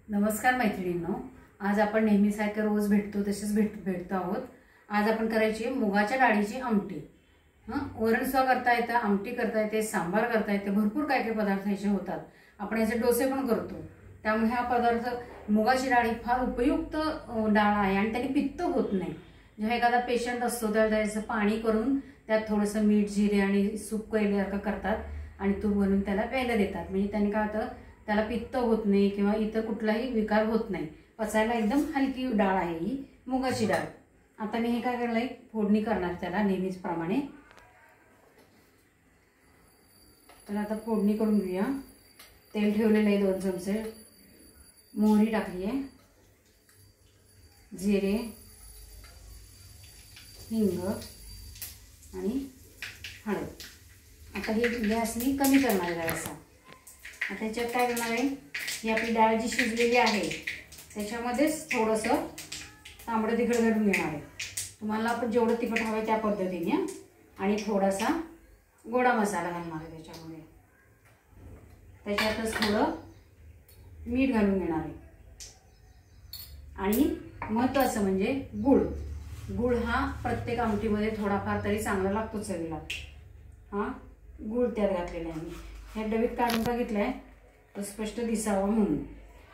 नमस्कार मैत्रिणींनो, आज आपण नेहमीसारखे रोज भेटतो तसेच भेटतो आहोत। आज आपण करायची मुगाच्या डाळीची आमटी। वरण सुद्धा करता येतं, आमटी करता येते, सांबार करता येते, भरपूर काय काय पदार्थ याचे होतात। आपण याचे डोसे पण करतो। त्यामुळे हा पदार्थ मुगाची डाळ ही फार उपयुक्त डाळ आहे आणि त्याने पित्त होत नाही। जेव्हा एखादा पेशंट असतो त्याला त्याचं पाणी करून त्यात थोडंसं मीठ जिरे आणि सूप केल्यासारखं करतात आणि तूप बनवून त्याला प्यायला देतात। म्हणजे त्याने काय होतं, त्याला पित्त होत नाही किंवा इतर कुठलाही विकार होत नाही। पचायला एकदम हलकी डाळ आहे ही मुगाची डाळ। आता मी हे काय करलंय, फोडणी करणार त्याला नेहमीच प्रमाणे। तर आता फोडणी करून घेऊया। तेल ठेवलेलं आहे 2 चमचे, मोहरी टाकली आहे, जिरे, हिंग आणि हळद। आता हे गॅस मी कमी करणार आहे जरासा। आता याच्यात काय करणार आहे, ही आपली डाळ जी शिजलेली आहे त्याच्यामध्येच थोडंसं तांबडं तिखट घालून घेणार आहे। तुम्हाला आपण जेवढं तिखट हवं आहे त्या पद्धतीने, आणि थोडासा गोडा मसाला घालणार आहे त्याच्यामध्ये। त्याच्यातच थोडं मीठ घालून घेणार आहे आणि महत्त्वाचं म्हणजे गूळ। गूळ हा प्रत्येक आमटीमध्ये थोडाफार तरी चांगला लागतो चवीला। हा गूळ त्यात घातलेला आहे मी। ह्या डबीत काढून बघितलंय तर स्पष्ट दिसावं म्हणून।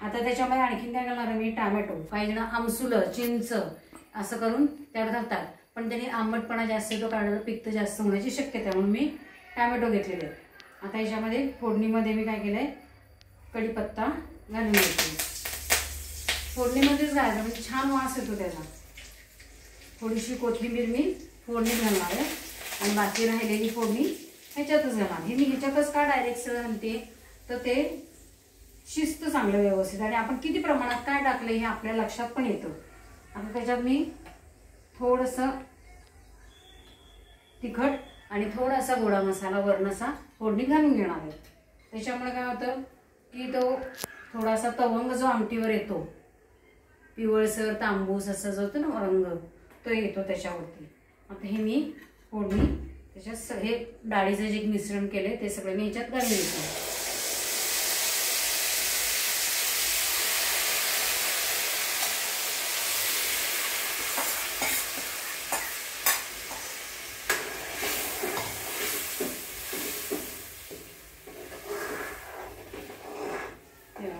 आता त्याच्यामध्ये आणखीन काय घालणार आहे मी, टोमॅटो। काही जण आमसुलं, चिंच असं करून त्यात घालतात, पण त्याने आंबटपणा जास्त येतो, काढायला पित्त जास्त होण्याची शक्यता आहे, म्हणून मी टोमॅटो घेतलेले आहे। आता ह्याच्यामध्ये फोडणीमध्ये मी काय केलंय, कढीपत्ता घालून घ्यायचा। फोडणीमध्येच घालायचा म्हणजे छान वास येतो त्याचा। थोडीशी कोथिंबीर मी फोडणी घालणार आहे आणि बाकी राहिलेली फोडणी ह्याच्यातच घालणार। हे मी ह्याच्यातच का डायरेक्ट घालते तर ते शिस्त चांगलं व्यवस्थित, आणि आपण किती प्रमाणात काय टाकलं हे आपल्या लक्षात पण येतं। आता त्याच्यात मी थोडंसं तिखट आणि थोडासा गोडा मसाला वरणाचा फोडणी घालून घेणार आहे। त्याच्यामुळे काय होतं की तो थोडासा तवंग जो आमटीवर येतो, पिवळसर तांबूस असा जो होतो ना रंग, तो येतो त्याच्यावरती। आता हे मी फोडणी त्याच्यात हे डाळीचं जे मिश्रण केले ते सगळं मी ह्याच्यात घालून घेतो।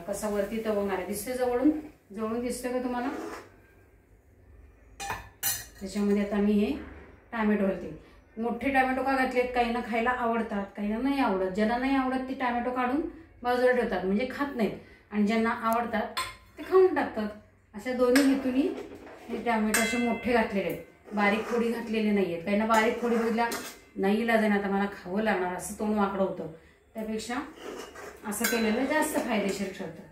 कसा वरती तवंग आला दिसतोय, जवळून दिसतोय का तुम्हाला? त्याच्यामध्ये आता मी हे टोमॅटो घालते। मोठे टोमॅटो का घातलेत, काहींना खायला आवडतात, काहींना नाही आवडत। ज्यांना नाही आवडत ते टोमॅटो काढून बाजूला ठेवतात, म्हणजे खात नाहीत, आणि ज्यांना आवडतात ते खाऊन टाकतात। अशा दोन्ही हेतूनी हे टोमॅटो असे मोठे घातलेले आहेत, बारीक फोडी घातलेले नाहीयेत। काहींना बारीक फोडी बघितल्या नाही इलाज आता मला खावं लागणार असं तोंड वाकडं होतं, त्यापेक्षा असं केलेलं जास्त फायदेशीर ठरतं।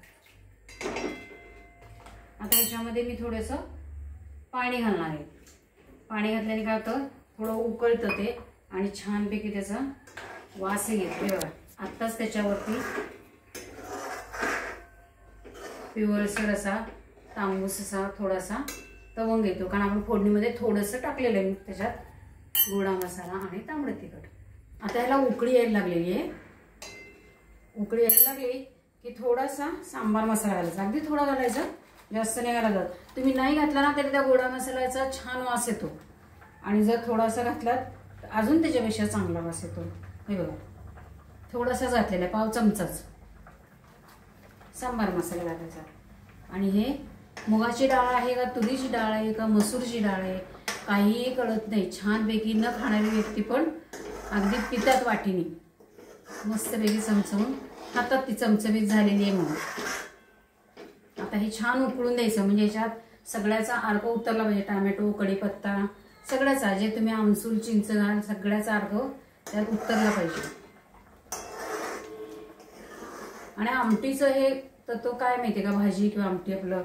आता ह्याच्यामध्ये मी थोडंसं पाणी घालणार आहे। पाणी घातल्याने काय होतं, थोडं उकळतं ते आणि छानपैकी त्याचा वास येतो। बघा आत्ताच त्याच्यावरती पिवळसर असा तांबूस असा थोडासा तवंग येतो, कारण आपण फोडणीमध्ये थोडंसं टाकलेलं आहे त्याच्यात गोडा मसाला आणि तांबडं तिखट। आता याला उकळी यायला लागलेली आहे। उकळी यायला लागली की थोडासा सांबार मसाला घालायचा, अगदी थोडा घालायचा, जास्त नाही घालायचा। तुम्ही नाही घातला ना तरी त्या गोडा मसाल्याचा छान वास येतो, आणि जर थोडासा घातलात तर अजून त्याच्यापेक्षा चांगला वास येतो। हे बघा थोडासाच घातलेला आहे, पाव चमचाच सांबार मसाला घालायचा। आणि हे मुगाची डाळ आहे का तुरीची डाळ आहे का मसूरची डाळ आहे काहीही कळत नाही, छानपैकी न खाणारी व्यक्ती पण अगदी पितात वाटीने, मस्तपैकी चमचमून हातात ती चमचमीत झालेली आहे म्हणून। आता हे छान उकळून द्यायचं, म्हणजे याच्यात सगळ्याचा अर्क उतरला पाहिजे। टोमॅटो, कढीपत्ता सगळ्याचा, जे तुम्ही आमसूल चिंच घाल सगळ्याचा अर्क त्यात उतरला पाहिजे। आणि आमटीचं हे तत्व काय माहितीये का, भाजी किंवा आमटी आपलं,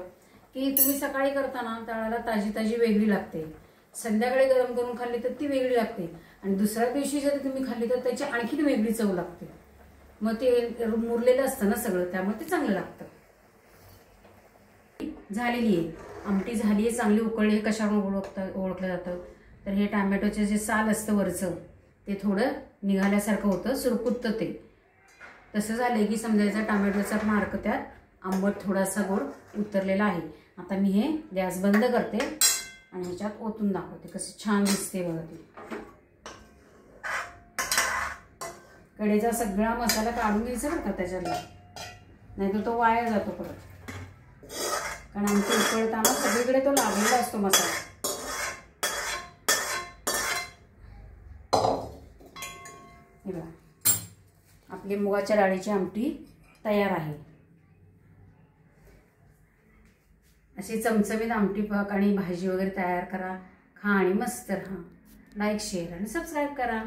की तुम्ही सकाळी करताना तळाला ताजी ताजी वेगळी लागते, संध्याकाळी गरम करून खाल्ली तर ती वेगळी लागते, आणि दुसऱ्या दिवशी जर तुम्ही खाल्ली तर त्याची आणखीन वेगळी चव लागते। मग ते मुरलेलं असतं ना सगळं, त्यामुळे ते चांगलं लागतं। झालेली आहे आमटी, झाली आहे चांगली उकळली। कशामुळे ओळखलं जातं तर हे टोमॅटोचे जे साल असतं वरचं ते थोडं निघाल्यासारखं होतं, सुरकुततं ते। तसं झालं की समजायचं टोमॅटोचा मार्क त्यात आंबट थोडासा गोड उतरलेला आहे. आता मी हे गॅस बंद करते आणि ह्याच्यात ओतून दाखवते कशी छान दिसते बघा ती. कढईचा सगळा मसाला काढून घ्यायचा बरं का त्याच्यातला, नाहीतर तो वाया जातो परत. कारण आमच्या उकळताना सगळीकडे तो लागलेला असतो मसाला. हे बघा आपली मुगाच्या डाळीची आमटी तयार आहे. अशी चमचमीत आमटी पाक आणि भाजी वगैरे तयार करा, खा आणि मस्त राहा. लाईक शेअर आणि सबस्क्राईब करा.